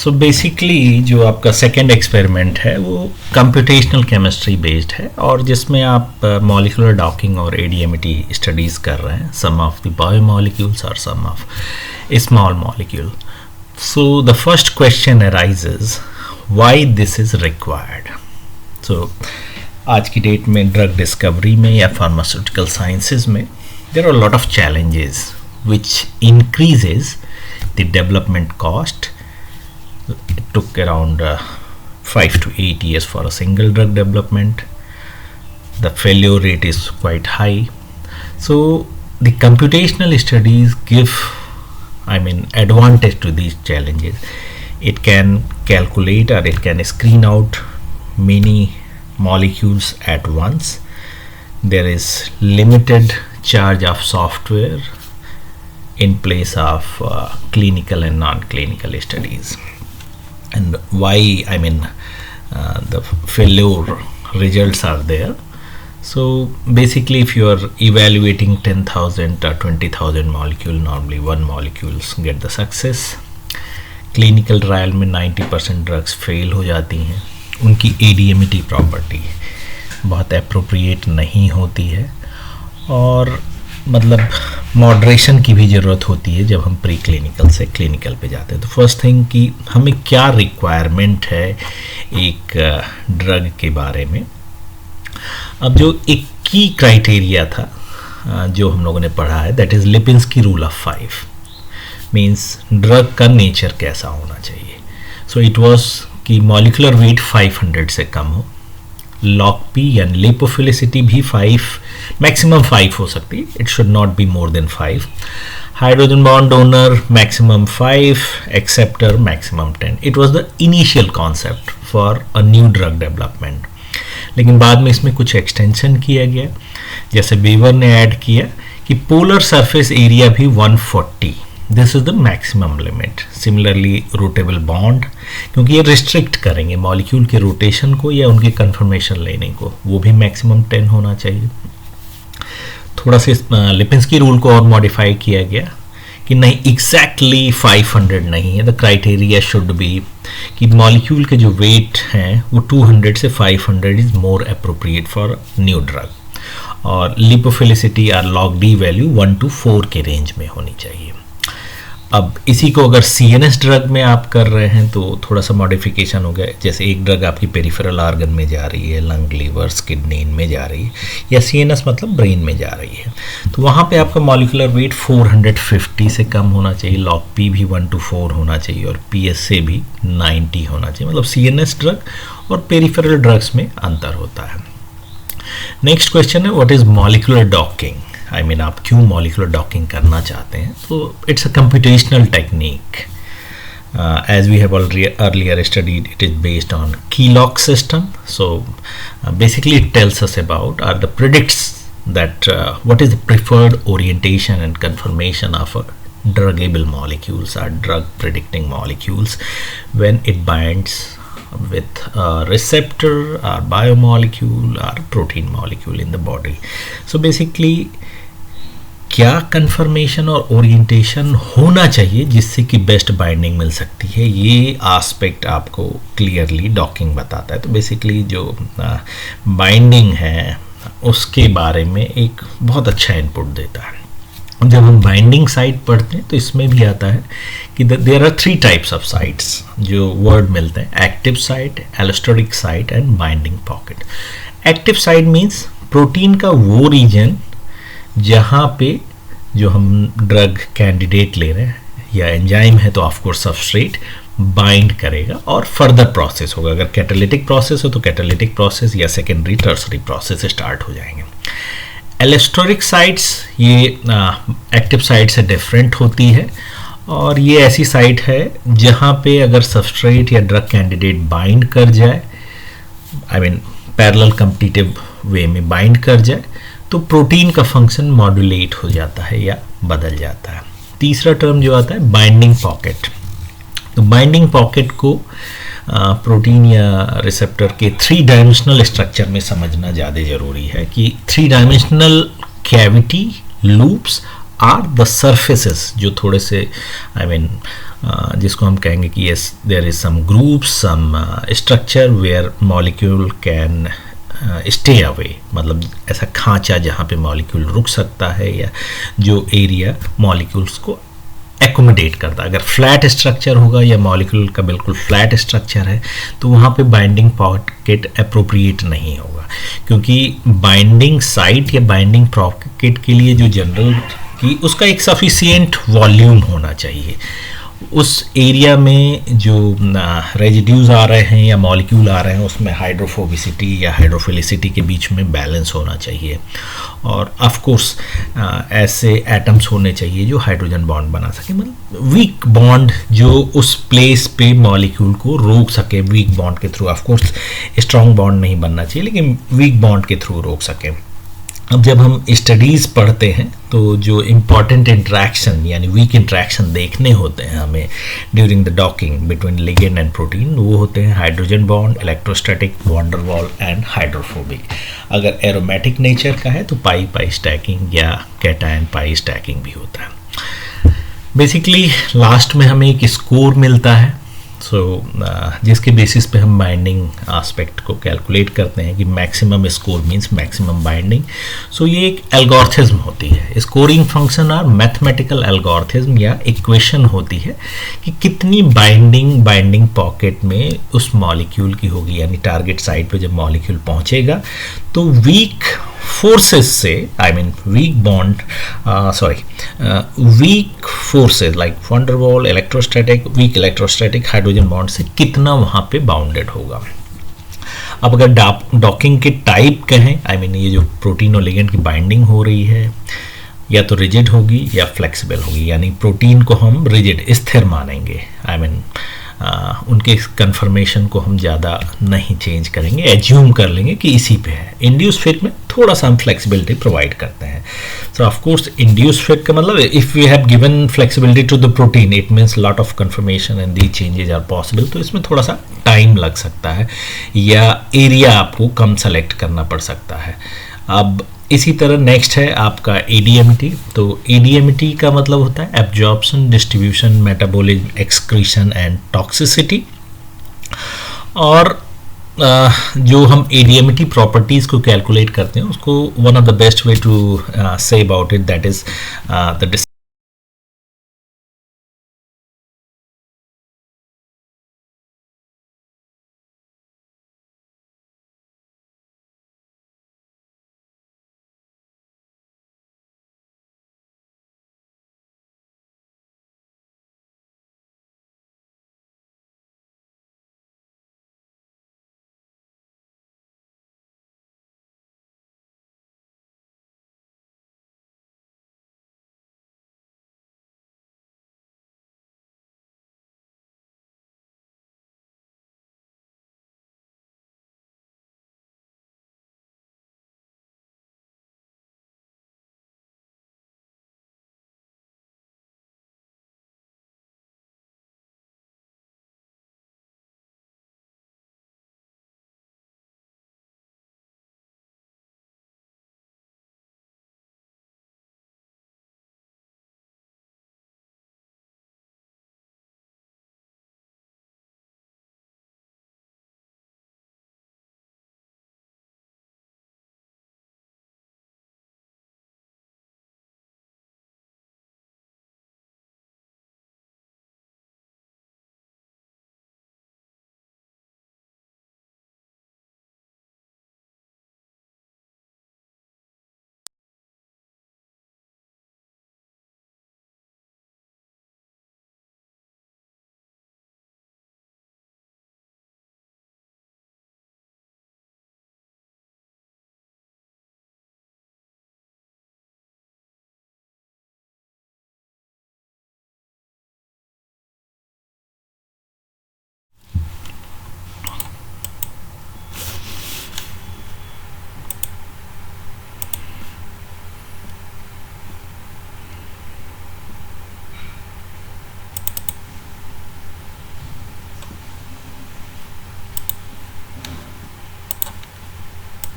So basically जो आपका second experiment है वो कंप्यूटेशनल केमिस्ट्री बेस्ड है और जिसमें आप मॉलिक्यूलर डॉकिंग और एडीएमटी स्टडीज़ कर रहे हैं, सम ऑफ द बायोमॉलिक्यूल्स और some of small molecule. So the first question arises why this is required. So आज की डेट में ड्रग डिस्कवरी में या फार्मास्यूटिकल साइंसेज में there are lot of challenges which increases the development cost. It took around 5 to 8 years for a single drug development. The failure rate is quite high. So the computational studies give, advantage to these challenges. It can calculate or it can screen out many molecules at once. There is limited charge of software in place of clinical and non-clinical studies. And why the failure results are there. So basically if you are evaluating 10,000 or 20,000 molecule, normally one molecules get the success. Clinical trial में 90% drugs fail हो जाती हैं. उनकी ADMET property बहुत appropriate नहीं होती है और मॉडरेशन की भी ज़रूरत होती है जब हम प्री क्लिनिकल से क्लिनिकल पे जाते हैं. तो फर्स्ट थिंग कि हमें क्या रिक्वायरमेंट है एक ड्रग के बारे में. अब जो एक की क्राइटेरिया था जो हम लोगों ने पढ़ा है, that is Lipinski rule of 5. Means drug का नेचर कैसा होना चाहिए. सो इट वाज कि मॉलिकुलर वेट 500 से कम हो, लॉग पी यानी लिपोफिलिसिटी भी 5 मैक्सिमम 5 हो सकती है, it should not be more than 5. Hydrogen bond donor maximum 5, acceptor maximum 10. It was the initial concept for a new drug development. लेकिन बाद में इसमें कुछ एक्सटेंशन किया गया, जैसे बीवर ने ऐड किया कि पोलर सरफेस एरिया भी 140, this is the maximum limit. Similarly rotatable bond, क्योंकि ये रिस्ट्रिक्ट करेंगे मॉलिक्यूल के रोटेशन को या उनके कन्फर्मेशन लेने को, वो भी मैक्सिमम 10 होना चाहिए. थोड़ा सा लिपिंस्की रूल को और मॉडिफाई किया गया कि नहीं एग्जैक्टली 500 नहीं है, द क्राइटेरिया शुड बी कि मॉलिक्यूल के जो वेट हैं वो 200 से 500 is more appropriate for new drug. और लिपोफिलिसिटी और लॉग डी वैल्यू 1 to 4 के रेंज में होनी चाहिए. अब इसी को अगर CNS ड्रग में आप कर रहे हैं तो थोड़ा सा मॉडिफिकेशन हो गया. जैसे एक ड्रग आपकी पेरिफेरल ऑर्गन में जा रही है, लंग, लीवर, किडनी में जा रही है, या CNS मतलब ब्रेन में जा रही है, तो वहाँ पे आपका मॉलिकुलर वेट 450 से कम होना चाहिए, लॉग पी भी 1 to 4 होना चाहिए और PSA भी 90 होना चाहिए. मतलब CNS ड्रग और पेरिफेरल ड्रग्स में अंतर होता है. नेक्स्ट क्वेश्चन है व्हाट इज मॉलिकुलर डॉकिंग. आप क्यों मॉलिकुलर डॉकिंग करना चाहते हैं. तो it's a computational technique. As we have already earlier studied, it is based on key lock system. So basically it tells us about or the predicts that what is the preferred orientation and conformation of a druggable molecules or drug predicting molecules when it binds with a receptor or biomolecule or protein molecule in the body. So basically क्या conformation और orientation होना चाहिए जिससे कि best binding मिल सकती है, ये aspect आपको क्लियरली डॉकिंग बताता है. तो बेसिकली जो बाइंडिंग है उसके बारे में एक बहुत अच्छा इनपुट देता है. जब हम बाइंडिंग साइट पढ़ते हैं तो इसमें भी आता है कि there are 3 types of sites जो वर्ड मिलते हैं, active site, allosteric site and binding pocket. Active site means protein का वो रीजन जहाँ पे जो हम ड्रग कैंडिडेट ले रहे हैं या एंजाइम है तो ऑफकोर्स सबस्ट्रेट बाइंड करेगा और फर्दर प्रोसेस होगा. अगर कैटालिटिक प्रोसेस हो तो कैटालिटिक प्रोसेस या सेकेंडरी टर्सरी प्रोसेस स्टार्ट हो जाएंगे. एलोस्टेरिक साइट्स ये एक्टिव साइट से डिफरेंट होती है और ये ऐसी साइट है जहाँ पे अगर सबस्ट्रेट या ड्रग कैंडिडेट बाइंड कर जाए, पैरेलल कॉम्पिटिटिव वे में बाइंड कर जाए, तो प्रोटीन का फंक्शन मॉड्यूलेट हो जाता है या बदल जाता है. तीसरा टर्म जो आता है बाइंडिंग पॉकेट. तो बाइंडिंग पॉकेट को प्रोटीन या रिसेप्टर के 3 डायमेंशनल स्ट्रक्चर में समझना ज़्यादा ज़रूरी है कि 3 dimensional cavity loops are the surfaces जो थोड़े से जिसको हम कहेंगे कि yes there is some group some structure where molecule can stay away, मतलब ऐसा खांचा जहाँ पे मॉलिक्यूल रुक सकता है या जो एरिया मॉलिक्यूल्स को एकोमोडेट करता है। अगर फ्लैट स्ट्रक्चर होगा या मॉलिक्यूल का बिल्कुल फ्लैट स्ट्रक्चर है तो वहाँ पे बाइंडिंग पॉकेट अप्रोप्रिएट नहीं होगा, क्योंकि बाइंडिंग साइट या बाइंडिंग पॉकेट के लिए जो जनरल कि उसका एक सफिशिएंट वॉल्यूम होना चाहिए। उस एरिया में जो रेजिड्यूज आ रहे हैं या मॉलिक्यूल आ रहे हैं उसमें हाइड्रोफोबिसिटी या हाइड्रोफिलिसिटी के बीच में बैलेंस होना चाहिए, और ऑफ कोर्स ऐसे एटम्स होने चाहिए जो हाइड्रोजन बॉन्ड बना सके, मतलब वीक बॉन्ड जो उस प्लेस पे मॉलिक्यूल को रोक सके वीक बॉन्ड के through. Of course strong bond नहीं बनना चाहिए लेकिन वीक बॉन्ड के थ्रू रोक सके। अब जब हम स्टडीज़ पढ़ते हैं तो जो इम्पॉर्टेंट इंट्रैक्शन यानी वीक इंट्रैक्शन देखने होते हैं हमें during the docking between ligand and protein, वो होते हैं hydrogen bond, electrostatic, van der Waal and hydrophobic. अगर एरोमेटिक नेचर का है तो पाई पाई स्टैकिंग या कैटायन पाई स्टैकिंग भी होता है। बेसिकली लास्ट में हमें एक स्कोर मिलता है, जिसके बेसिस पे हम बाइंडिंग एस्पेक्ट को कैलकुलेट करते हैं कि maximum score means maximum binding. ये एक एल्गोरिथ्म होती है, स्कोरिंग फंक्शन और मैथमेटिकल एल्गोरिथ्म या इक्वेशन होती है कि कितनी बाइंडिंग पॉकेट में उस मॉलिक्यूल की होगी, यानी टारगेट साइट पे जब मॉलिक्यूल पहुंचेगा तो वीक फोर्सेस से, I mean weak forces like van der Waal, electrostatic, weak electrostatic, hydrogen bond से कितना वहाँ पे बाउंडेड होगा। अब अगर डॉकिंग के टाइप कहें, आई मीन ये जो प्रोटीन और लिगेंड की बाइंडिंग हो रही है या तो रिजिड होगी या फ्लेक्सिबल होगी, यानी प्रोटीन को हम रिजिड स्थिर मानेंगे, आई मीन उनके कंफर्मेशन को हम ज़्यादा नहीं चेंज करेंगे, एज्यूम कर लेंगे कि इसी पे है। इंड्यूस फिट में थोड़ा सा हम फ्लेक्सिबिलिटी प्रोवाइड करते हैं। So of course induce fit का मतलब if we have given flexibility to the protein it means lot of conformation and the changes are possible, तो इसमें थोड़ा सा टाइम लग सकता है या एरिया आपको कम सेलेक्ट करना पड़ सकता है। अब इसी तरह नेक्स्ट है आपका ADMET। तो ADMET का मतलब होता है absorption, distribution, metabolism, excretion and toxicity. और जो हम ADMET प्रॉपर्टीज़ को कैलकुलेट करते हैं उसको one of the best way to say about it that is the